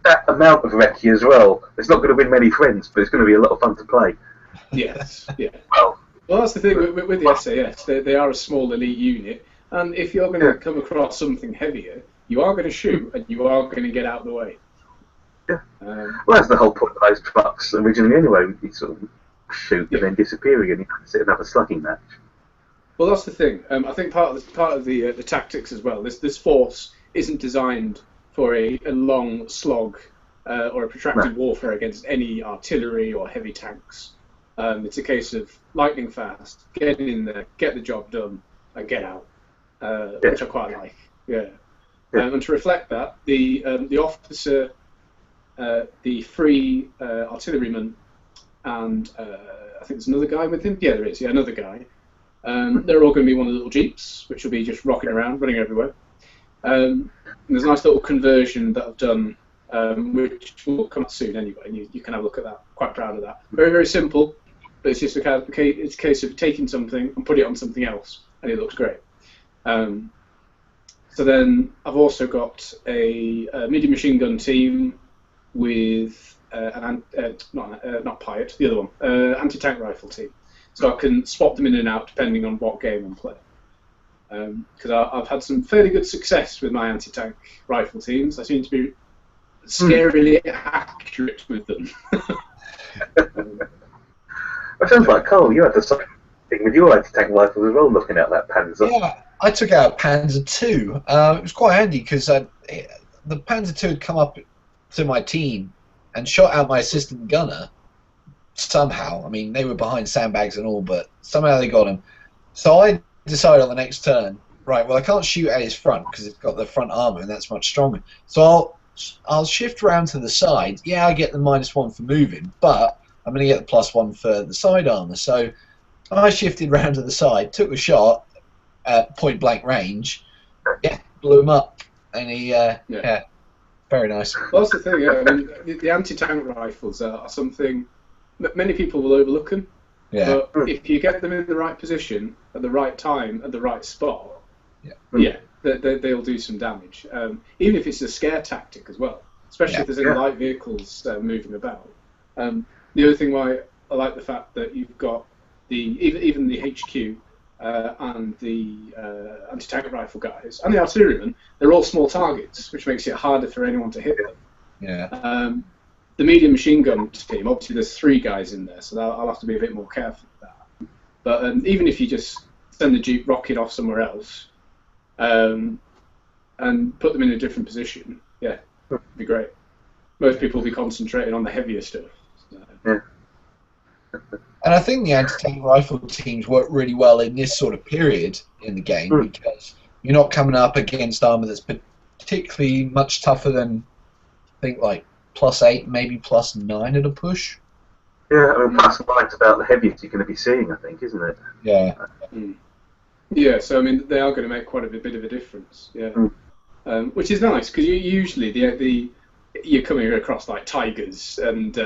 That amount of recce as well, it's not going to win many friends, but it's going to be a lot of fun to play. Yes, yeah. Well, that's the thing with the SAS. They are a small elite unit, and if you're going to come across something heavier, you are going to shoot, and you are going to get out of the way. Yeah. Well, that's the whole point of those trucks originally anyway. You sort of shoot and then disappear again. You can sit and have a slugging match. Well, that's the thing. I think part of the tactics as well. This force isn't designed for a long slog or a protracted warfare against any artillery or heavy tanks. It's a case of lightning fast, get in there, get the job done, and get out, which I quite like. Yeah. And to reflect that, the officer, the free artilleryman, and I think there's another guy with him. Yeah, there is. Yeah, another guy. They're all going to be one of the little jeeps, which will be just rocking around, running everywhere. And there's a nice little conversion that I've done, which will come out soon anyway. And you can have a look at that. Quite proud of that. Very, very simple, but it's just it's a case of taking something and put it on something else, and it looks great. So then I've also got a medium machine gun team with not Piot, the other one, anti-tank rifle team. So I can swap them in and out depending on what game I'm playing. Because I've had some fairly good success with my anti-tank rifle teams. I seem to be scarily accurate with them. It sounds like, Cole, you had the same thing with your anti-tank rifles as well, looking at that Panzer. Yeah, I took out Panzer II. It was quite handy because the Panzer II had come up to my team and shot out my assistant gunner somehow. I mean, they were behind sandbags and all, but somehow they got him. So I decided on the next turn, right, well, I can't shoot at his front because it's got the front armor and that's much stronger. So I'll shift around to the side. Yeah, I get the -1 for moving, but I'm going to get the +1 for the side armor. So I shifted round to the side, took a shot at point blank range, blew him up, and he, very nice. Well, that's the thing. Yeah, I mean, the anti-tank rifles are something that many people will overlook them. Yeah. But if you get them in the right position at the right time at the right spot, they'll do some damage. Even if it's a scare tactic as well, especially if there's any light vehicles moving about. The other thing why I like the fact that you've got even the HQ and the anti-tank rifle guys and the artillerymen, they're all small targets, which makes it harder for anyone to hit them. Yeah. The medium machine gun team, obviously there's 3 guys in there, so I'll have to be a bit more careful with that. But even if you just send the Jeep rocket off somewhere else and put them in a different position, it'd be great. Most people will be concentrating on the heavier stuff. So. Yeah. And I think the anti-tank rifle teams work really well in this sort of period in the game because you're not coming up against armor that's particularly much tougher than, I think, like +8, maybe +9 at a push. Yeah, I mean, +9's about the heaviest you're going to be seeing, I think, isn't it? Yeah. Yeah, so I mean, they are going to make quite a bit of a difference. Yeah. Which is nice because usually you're coming across like Tigers and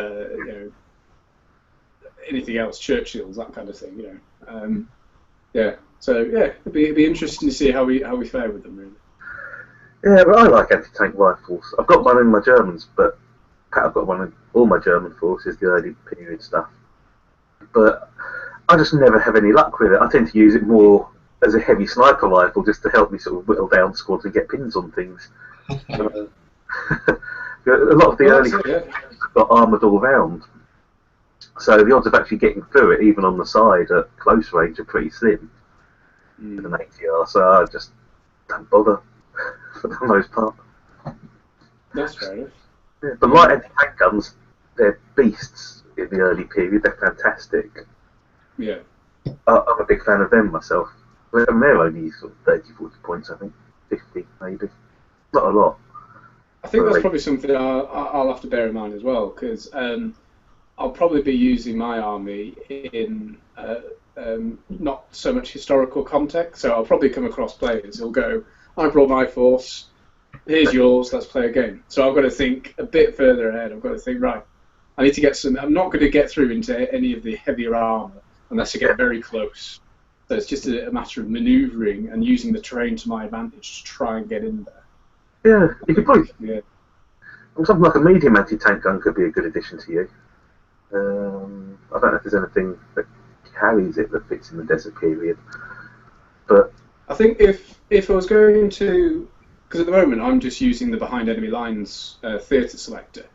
anything else, Churchills, that kind of thing, So it'd be interesting to see how we fare with them, really. Yeah, but I like anti-tank rifles. I've got one in my Germans, but I've got one in all my German forces, the early period stuff. But I just never have any luck with it. I tend to use it more as a heavy sniper rifle just to help me sort of whittle down squads and get pins on things. A lot of the early forces have got armoured all round. So the odds of actually getting through it, even on the side at close range, are pretty slim with an ATR. So I just don't bother for the most part. That's fair enough. Yeah, but light anti-tank guns, they're beasts in the early period. They're fantastic. Yeah. I'm a big fan of them myself. And they're only sort of 30, 40 points, I think. 50, maybe. Not a lot. I think that's probably something I'll have to bear in mind as well, because I'll probably be using my army in not so much historical context, so I'll probably come across players who'll go, I brought my force, here's yours, let's play a game. So I've got to think a bit further ahead. I've got to think, right, I need to get some, I'm not going to get through into any of the heavier armour unless I get very close. So it's just a matter of manoeuvring and using the terrain to my advantage to try and get in there. Yeah, you could probably... Yeah. Something like a medium anti-tank gun could be a good addition to you. I don't know if there's anything that carries it that fits in the desert period, but I think if I was going to, because at the moment I'm just using the behind enemy lines theatre selector,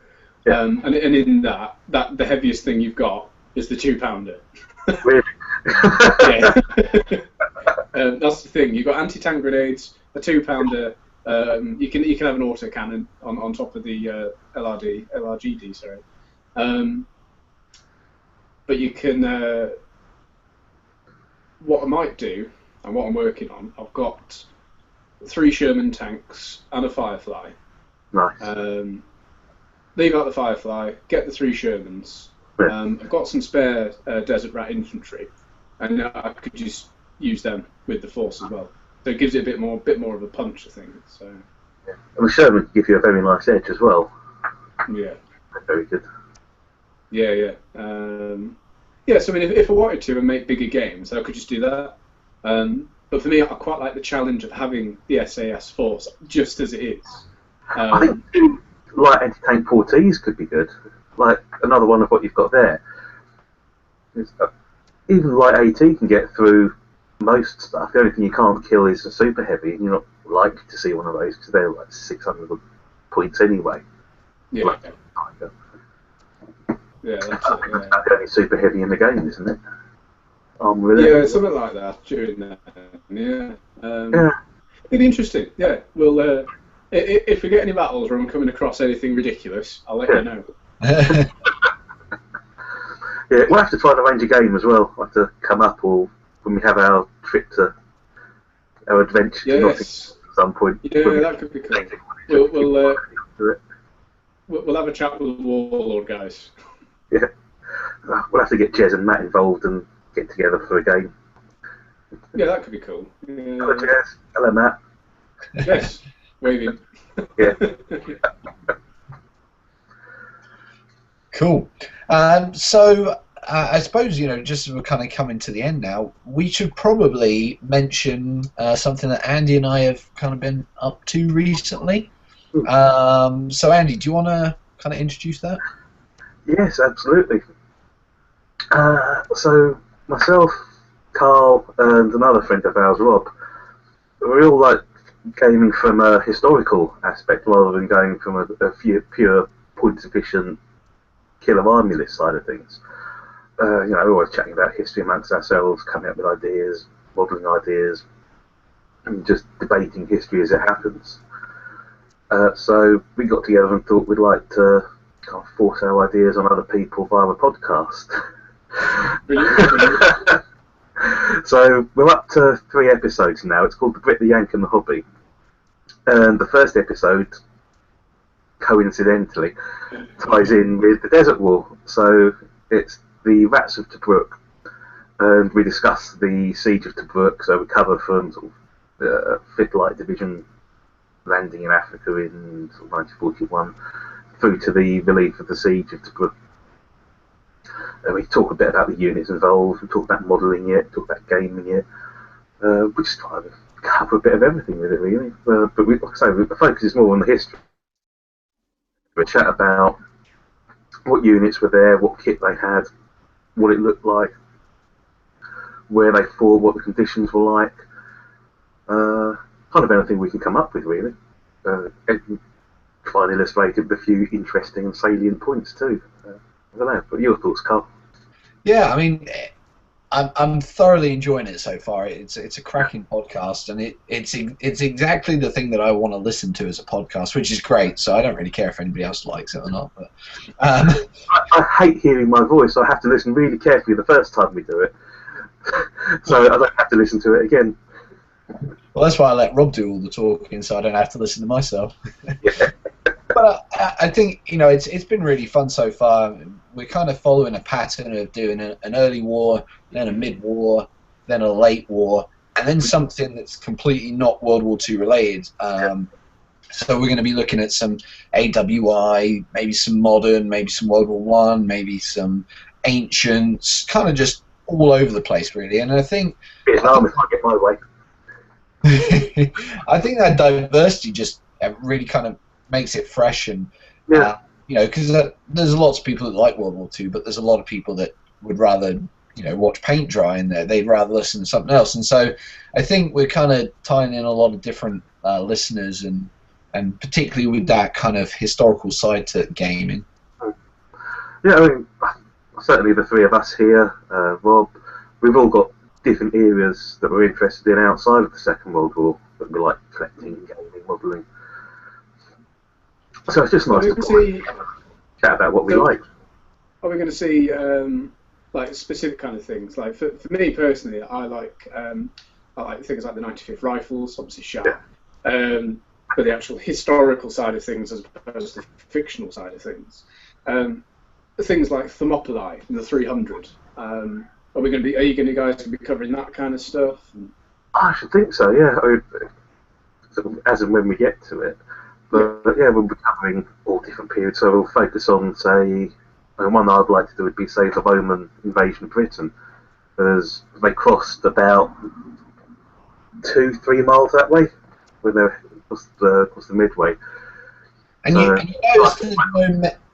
and in that the heaviest thing you've got is the £2. Really? Yeah. That's the thing. You've got anti-tank grenades, a £2. You can have an autocannon on top of the LRGD, sorry. But you can. What I might do, and what I'm working on, I've got 3 Sherman tanks and a Firefly. Nice. Leave out the Firefly, get the 3 Shermans. Yeah. I've got some spare Desert Rat infantry, and I could just use them with the Force as well. So it gives it a bit more of a punch, I think. So. Yeah. And the Sherman can give you a very nice edge as well. Yeah. Very good. Yeah. Yeah, so I mean, if I wanted to and make bigger games, I could just do that. But for me, I quite like the challenge of having the SAS Force just as it is. I think light anti-tank 4Ts could be good. Like another one of what you've got there. Even light AT can get through most stuff. The only thing you can't kill is a super heavy, and you're not likely to see one of those because they're like 600 points anyway. Yeah. Like, Yeah, that's it. Yeah. That's the only super heavy in the game, isn't it? Yeah, something like that during that. Yeah. It'd be interesting. Yeah. Well, if we get any battles where I'm coming across anything ridiculous, I'll let you know. Yeah, we'll have to try and arrange a game as well. We'll have to come up or when we have our trip to our adventure to Nottingham at some point. Yeah, that could be cool. We'll have a chat with the Warlord guys. Yeah. We'll have to get Jez and Matt involved and get together for a game. Yeah, that could be cool. Hello, Jez. Hello, Matt. Yes, waving. Yeah. Cool. So I suppose, just as we're kind of coming to the end now, we should probably mention something that Andy and I have kind of been up to recently. So Andy, do you want to kind of introduce that? Yes, absolutely. So myself, Carl, and another friend of ours, Rob, we all like gaming from a historical aspect rather than going from a pure points efficient killer army list side of things. We're always chatting about history amongst ourselves, coming up with ideas, modelling ideas, and just debating history as it happens. So we got together and thought we'd like to kind of force our ideas on other people via a podcast. Brilliant. So we're up to 3 episodes now. It's called The Brit, the Yank and the Hobby. And the first episode, coincidentally, ties in with the Desert War. So it's the Rats of Tobruk. And we discuss the Siege of Tobruk. So we cover from sort of 5th Light Division landing in Africa in sort of 1941 through to the relief of the Siege of Tobruk. And we talk a bit about the units involved, we talk about modelling it, talk about gaming it. We just try to cover a bit of everything with it, really. But like I say, the focus is more on the history. We chat about what units were there, what kit they had, what it looked like, where they fought, what the conditions were like. Kind of anything we can come up with, really. And try and illustrate it with a few interesting and salient points too. I don't know. What are your thoughts, Carl? Yeah, I mean, I'm thoroughly enjoying it so far. It's a cracking podcast, and it's exactly the thing that I want to listen to as a podcast, which is great. So I don't really care if anybody else likes it or not. But I hate hearing my voice, so I have to listen really carefully the first time we do it. So I don't have to listen to it again. Well, that's why I let Rob do all the talking, so I don't have to listen to myself. Yeah. But I think it's been really fun so far. We're kind of following a pattern of doing an early war, then a mid-war, then a late war, and then something that's completely not World War II related. So we're going to be looking at some AWI, maybe some modern, maybe some World War I, maybe some ancients, kind of just all over the place, really. And I think Vietnam, if I get my way. I think that diversity just really kind of makes it fresh, and because there's lots of people that like World War II, but there's a lot of people that would rather watch paint dry in there. They'd rather listen to something else, and so I think we're kind of tying in a lot of different listeners, and particularly with that kind of historical side to gaming. Yeah, I mean, I certainly the three of us here, Rob, we've all got different areas that we're interested in outside of the Second World War that we like collecting, gaming, modelling. So it's just nice to chat about what we like. Are we going to see like specific kind of things? Like for me personally, I like things like the 95th Rifles, obviously Sharp, for the actual historical side of things as opposed to the fictional side of things. Things like Thermopylae and the 300. Are you going to guys be covering that kind of stuff? I should think so. Yeah, sort of as and when we get to it. But yeah, we'll be covering all different periods. So we'll focus on, say, one I'd like to do would be, say, the Roman invasion of Britain, as they crossed about 2-3 miles that way, when they was the Midway. And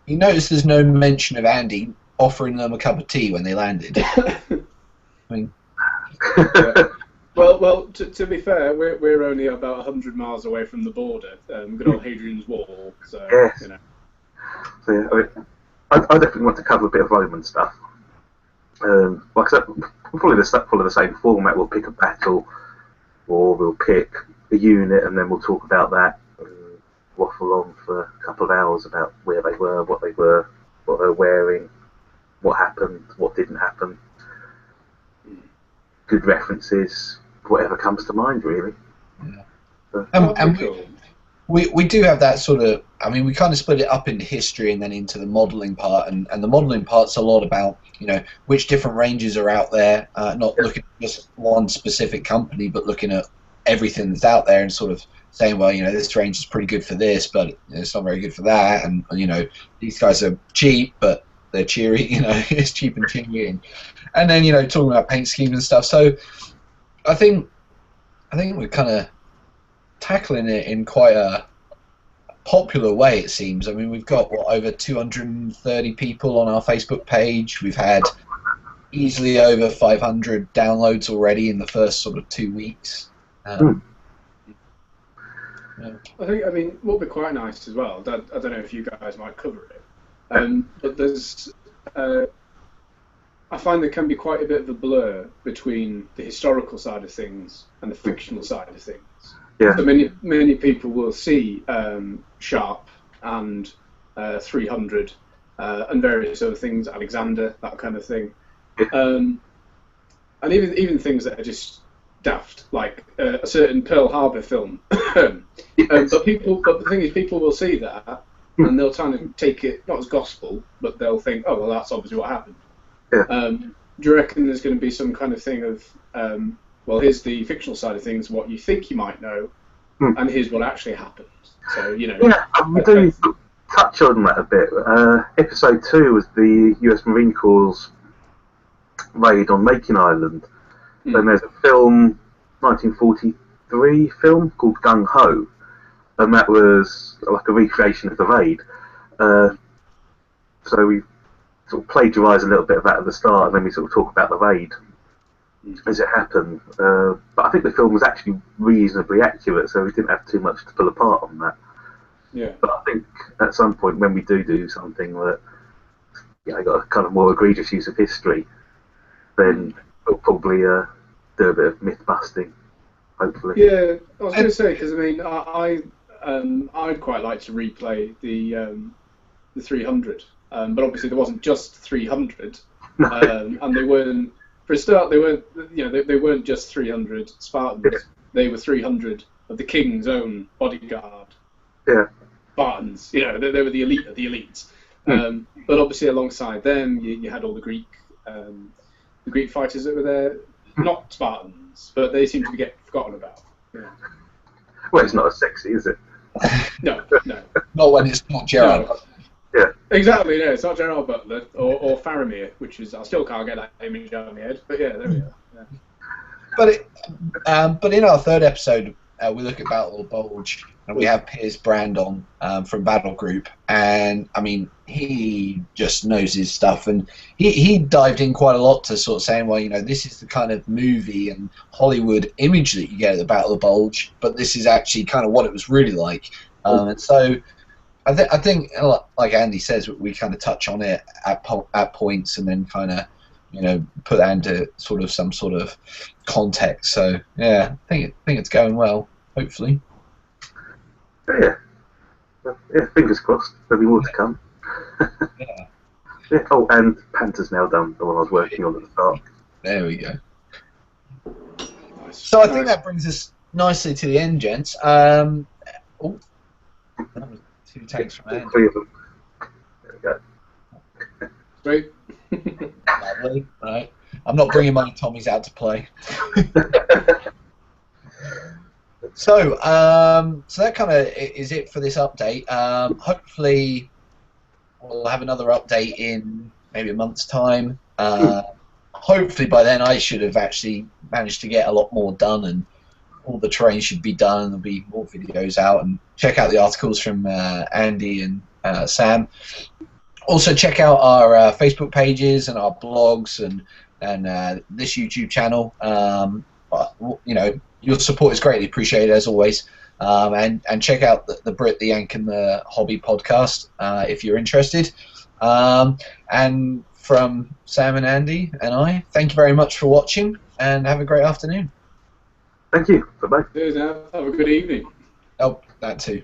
you notice there's no mention of Andy offering them a cup of tea when they landed. I mean, well, to be fair, we're only about 100 miles away from the border. Good old Hadrian's Wall. So yes. You know. So yeah, I definitely want to cover a bit of Roman stuff. Like I said, we'll follow the same format. We'll pick a battle, or we'll pick a unit, and then we'll talk about that. And waffle on for a couple of hours about where they were, what they were wearing, what happened, what didn't happen. Good references, whatever comes to mind, really. Yeah. And we do have that sort of, I mean, we kind of split it up into history and then into the modelling part, and the modelling part's a lot about, you know, which different ranges are out there, not looking at just one specific company, but looking at everything that's out there and sort of saying, well, you know, this range is pretty good for this, but it's not very good for that, and, you know, these guys are cheap, but they're cheery, you know, it's cheap and cheery, and then, you know, talking about paint schemes and stuff. So I think we're kind of tackling it in quite a popular way, it seems. I mean, we've got over 230 people on our Facebook page. We've had easily over 500 downloads already in the first sort of 2 weeks. Yeah. I mean, what would be quite nice as well, I don't know if you guys might cover it, but there's, I find there can be quite a bit of a blur between the historical side of things and the fictional side of things. Yeah. So many people will see Sharp and 300 and various other things, Alexander, that kind of thing, and even things that are just daft, like a certain Pearl Harbor film. But the thing is, people will see that and they'll kind of take it not as gospel, but they'll think, oh well, that's obviously what happened. Yeah. Do you reckon there's going to be some kind of thing of, well, here's the fictional side of things, what you think you might know, and here's what actually happened. So, you know. Yeah, we do touch on that a bit. Episode 2 was the US Marine Corps' raid on Makin Island. Then there's a film, 1943 film called Gung Ho, and that was like a recreation of the raid. So we sort of plagiarise a little bit of that at the start, and then we sort of talk about the raid as it happened. But I think the film was actually reasonably accurate, so we didn't have too much to pull apart on that. Yeah. But I think at some point when we do something that, you know, got a kind of more egregious use of history, then we'll probably do a bit of myth busting, hopefully. Yeah, I was going to say, because I mean, I'd quite like to replay the 300, but obviously there wasn't just 300, and they weren't. For a start, they weren't just 300 Spartans. Yeah. They were 300 of the king's own bodyguard. Yeah. Spartans. You know, they were the elite of the elites. But obviously, alongside them, you had all the Greek fighters that were there. Not Spartans, but they seem to get forgotten about. Yeah. Well, it's not as sexy, is it? No. Not when it's not Gerard. No. Yeah. Exactly, yeah. It's not Gerard Butler or Faramir, which is, I still can't get that image out of my head, but yeah, there we are. Yeah. But in our third episode, we look at Battle of the Bulge, and we have Piers Brand on from Battle Group, and I mean, he just knows his stuff, and he dived in quite a lot to sort of saying, well, you know, this is the kind of movie and Hollywood image that you get at the Battle of the Bulge, but this is actually kind of what it was really like, and so I think, like Andy says, we kind of touch on it at points, and then kind of, put that into some sort of context. So yeah, I think it's going well. Hopefully. Yeah. Yeah. Fingers crossed. There'll be more to come. Yeah. Yeah. Oh, and Panther's now done. The one I was working on at the start. There we go. Nice. So I think that brings us nicely to the end, gents. That was 2 takes from Andy. 3 of them. There we go. Great. Lovely. Right. I'm not bringing my Tommies out to play. So that kind of is it for this update. Hopefully, we'll have another update in maybe a month's time. Hopefully, by then, I should have actually managed to get a lot more done, and all the terrain should be done, and there'll be more videos out. And check out the articles from Andy and Sam. Also, check out our Facebook pages and our blogs and this YouTube channel. Your support is greatly appreciated as always. And check out the Brit, the Yank, and the Hobby podcast if you're interested. And from Sam and Andy and I, thank you very much for watching, and have a great afternoon. Thank you. Bye-bye. Cheers now. Have a good evening. Oh, that too.